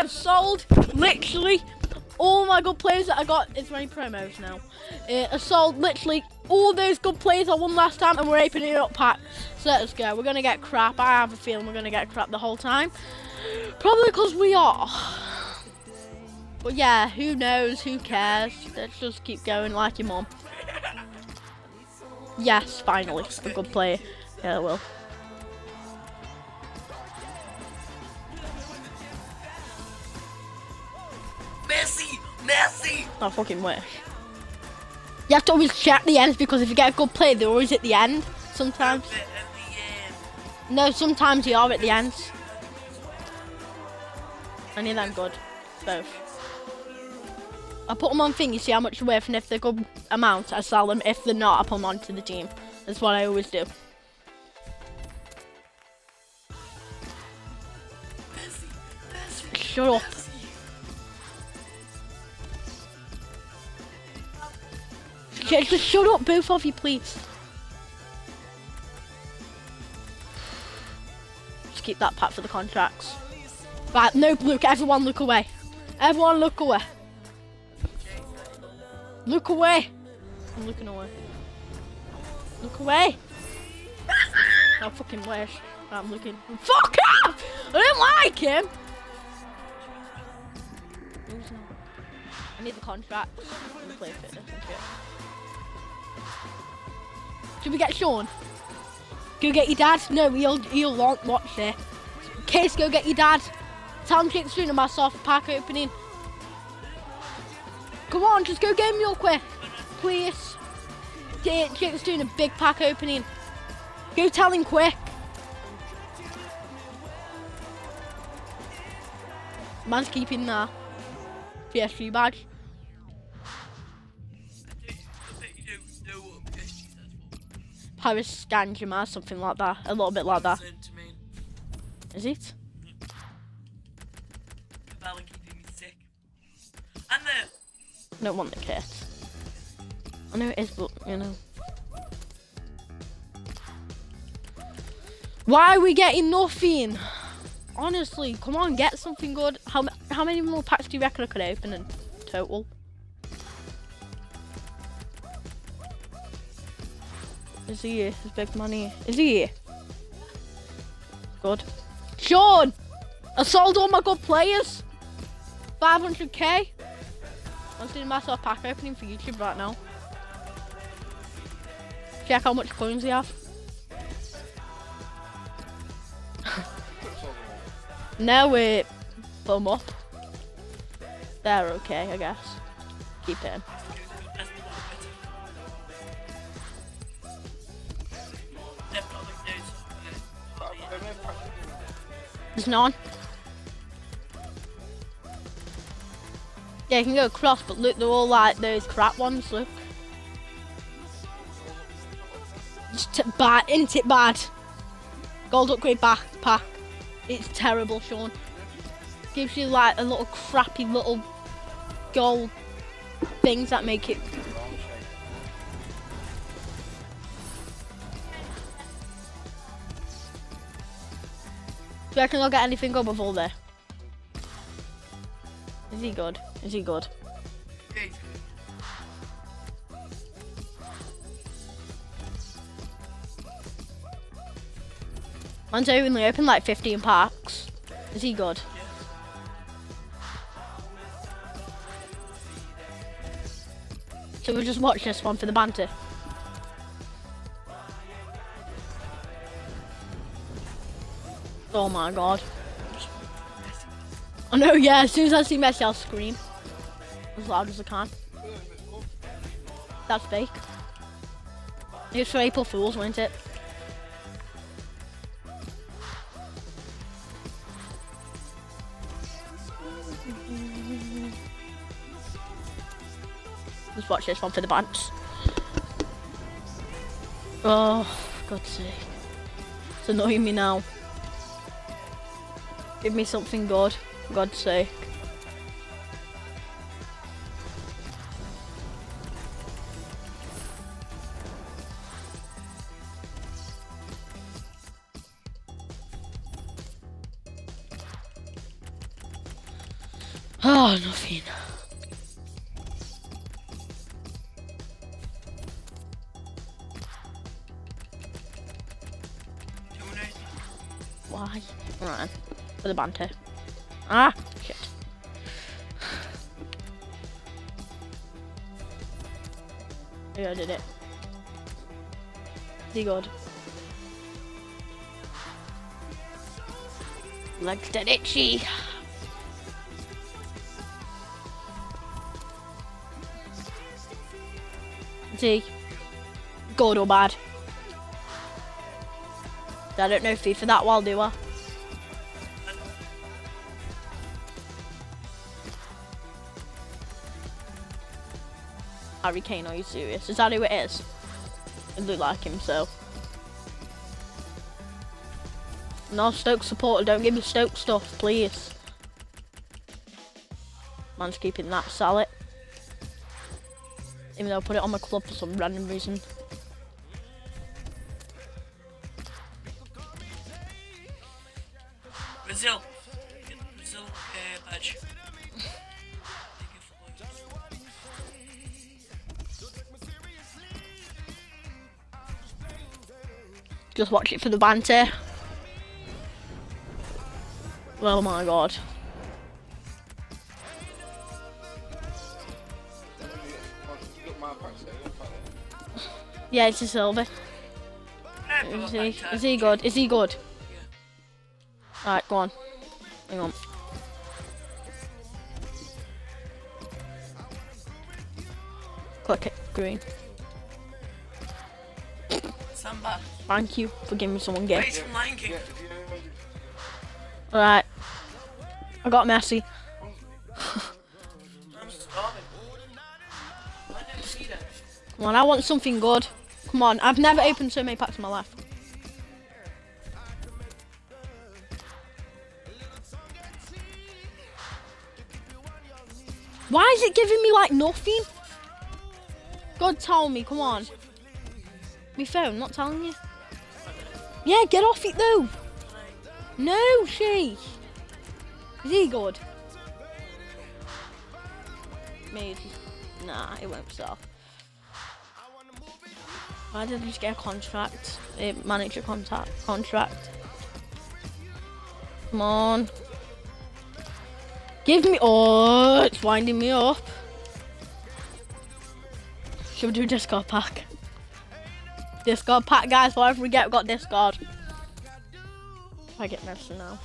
have sold literally all my good players that I got. Is there any promos now? I sold literally all those good players I won last time, and we're opening up pack. So let's go. We're gonna get crap. I have a feeling we're gonna get crap the whole time. Probably because we are. But yeah, who knows? Who cares? Let's just keep going like your mum. Yes, finally, a good player. Yeah, I will. Messi! I fucking wish. You have to always check the ends because if you get a good player, they're always at the end. Sometimes. No, sometimes they are at the ends. Any of them good. Both. I put them on thing, you see how much they're worth, and if they're good amount, I sell them. If they're not, I put them onto the team. That's what I always do. Shut up. Just shut up, both of you, please. Just keep that pack for the contracts. Right, no, look, everyone look away. Everyone look away. Look away. I'm looking away. Look away. I fucking wish. I'm looking. Fuck off! I don't like him. I need the contracts. I'm gonna play fitness and shit. Should we get Sean? Go get your dad. No, he'll won't watch it. Case, go get your dad. Tell him Jake's doing my soft pack opening. Come on, just go get him real quick, please. Jake's doing a big pack opening. Go tell him quick. Man's keeping the PSG badge. Paris Saint-Germain, something like that. A little bit like that. Is it? I don't want the kit. I know it is, but you know. Why are we getting nothing? Honestly, come on, get something good. How many more packs do you reckon I could open in total? Is he here? Is Big Money? Is he here? Good. Sean! I sold all my good players. 500k. I'm doing myself pack opening for YouTube right now. Check how much coins we have. No, we put them up. They're okay, I guess. Keep it in. There's none. Yeah, you can go across, but look, they're all like those crap ones, look. Just bad, isn't it bad? Gold upgrade backpack. It's terrible, Sean. Gives you like a little crappy little gold things that make it. Do you reckon I'll get anything good before there? Is he good? Is he good? Man's only opened like 15 packs. Is he good? So we'll just watch this one for the banter. Oh my god. I know, yeah, as soon as I see Messi, I'll scream. As loud as I can. That's fake. It was for April Fools, wasn't it? Let's watch this one for the bands. Oh, for God's sake. It's annoying me now. Give me something good, for God's sake. Oh, nothing. Why? Right. For the banter. Ah, shit. Yeah, I did it. Is he good? Legs dead itchy. Is he good or bad? I don't know FIFA that well, do I? Harry Kane, are you serious? Is that who it is? It looked like him, so. No, Stoke supporter, don't give me Stoke stuff, please. Man's keeping that salad. Even though I put it on my club for some random reason. Brazil badge. Just watch it for the banter. Oh my god. Yeah, it's a silver. Is he good? Is he good? Yeah. Alright, go on. Hang on. Click it, green. Samba. Thank you for giving me someone game. Wait, from Lion King. Alright. I got Messi. I'm starving. I didn't see that. Come on, I want something good. Come on, I've never opened so many packs in my life. Why is it giving me like nothing? God, tell me, come on. My phone, not telling you. Yeah, get off it though. No, she. Is he good? Maybe. Nah, it won't stop. Why did I just get a contract? A manager contract. Come on. Give me. Oh, it's winding me up. Should we do discard pack? Discard pack, guys. Whatever we get, we've got discard. I get Messi now.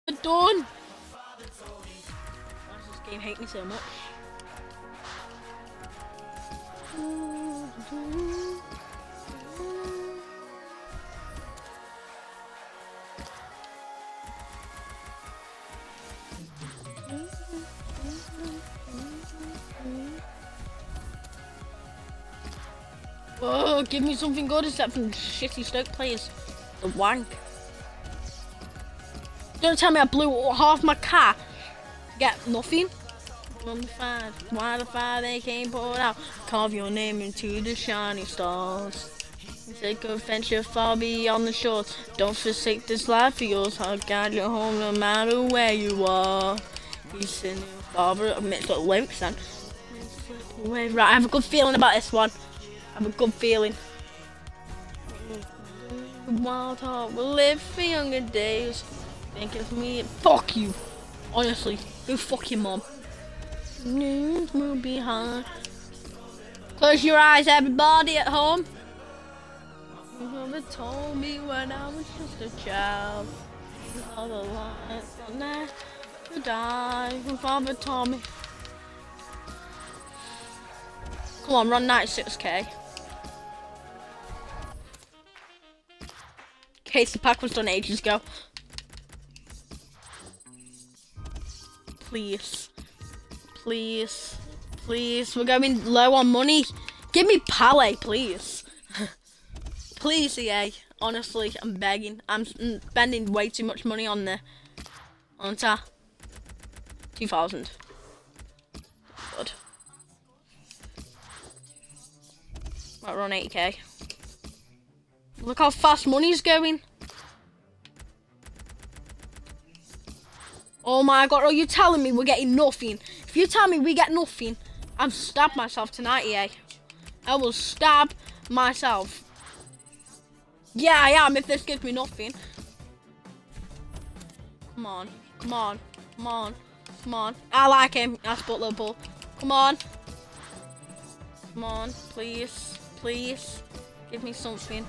Done. Why does this game hate me so much? Oh, give me something good except from shitty Stoke players. The wank. Don't tell me I blew half my car to get nothing. Why the fire they came poured out? Carve your name into the shiny stars. Take a venture far beyond the shores. Don't forsake this life of yours. I'll guide you home no matter where you are. He's sending your father. I mixed up lyrics then. Right, I have a good feeling about this one. I have a good feeling. Wild heart will live for younger days. Think of me. Fuck you. Honestly, go fuck your mom. News will be hard. Close your eyes, everybody at home. My mother told me when I was just a child. All the lights will never die. My father told me. Come on, run 96k. Case the pack was done ages ago. Please. Please. Please. We're going low on money. Give me Palais, please. Please, EA. Honestly, I'm begging. I'm spending way too much money on the... on ta. 2,000. Good. Right, we're on 80k. Look how fast money's going. Oh my god, are you telling me we're getting nothing? If you tell me we get nothing, I'll stab myself tonight, EA. I will stab myself. Yeah, I am if this gives me nothing. Come on, come on, come on, come on. I like him. I spot Liverpool. Come on. Come on, please, please. Give me something.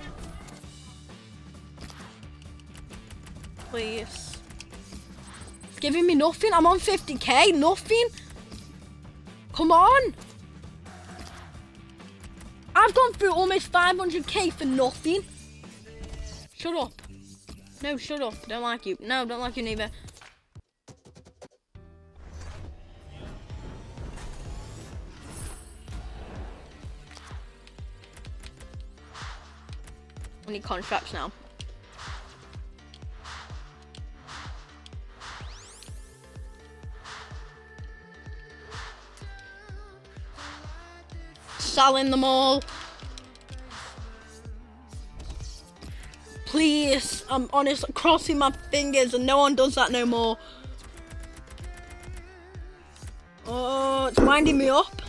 Please. It's giving me nothing. I'm on 50k. Nothing. Come on. I've gone through almost 500k for nothing. Shut up. No, shut up. Don't like you. No, don't like you neither. We need contracts now. Selling them all. Please, I'm honest, crossing my fingers and no one does that no more. Oh, it's winding me up.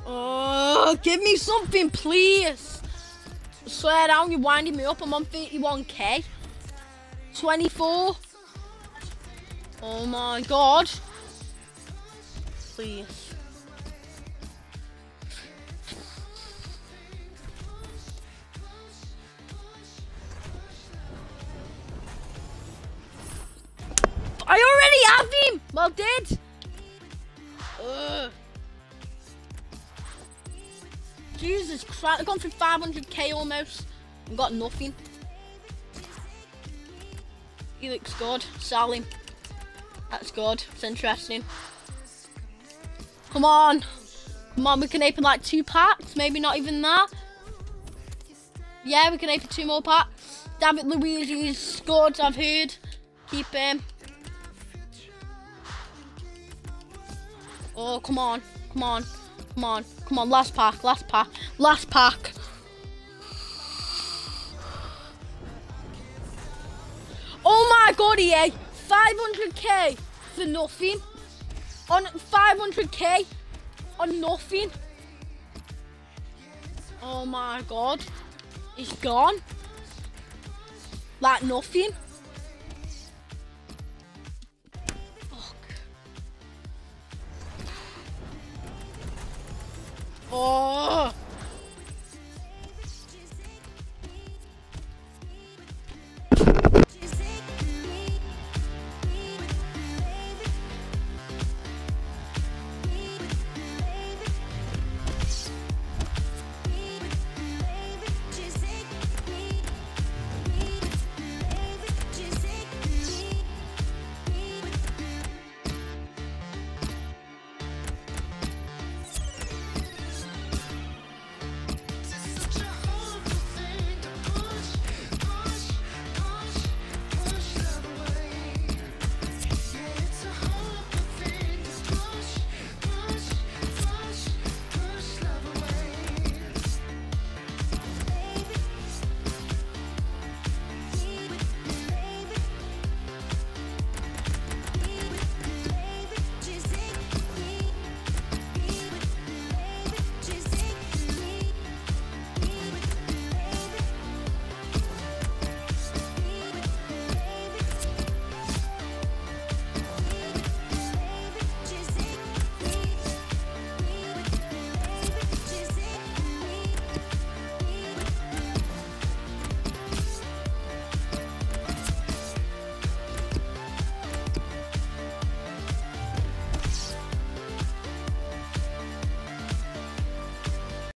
Oh, give me something, please. I swear down, you're winding me up. I'm on 31k. 24. Oh my god. Please. I already have him! Well, did. Jesus Christ, I've gone through 500k almost and got nothing. He looks good. Sell him. That's good. It's interesting. Come on. Come on, we can open like 2 packs. Maybe not even that. Yeah, we can open 2 more packs. David Luiz is good, I've heard. Keep him. Oh, come on. Come on. Come on. Come on. Last pack. Last pack. Last pack. Oh my god, EA. 500k for nothing. On 500k on nothing. Oh my god. It's gone. Like nothing. Fuck. Oh.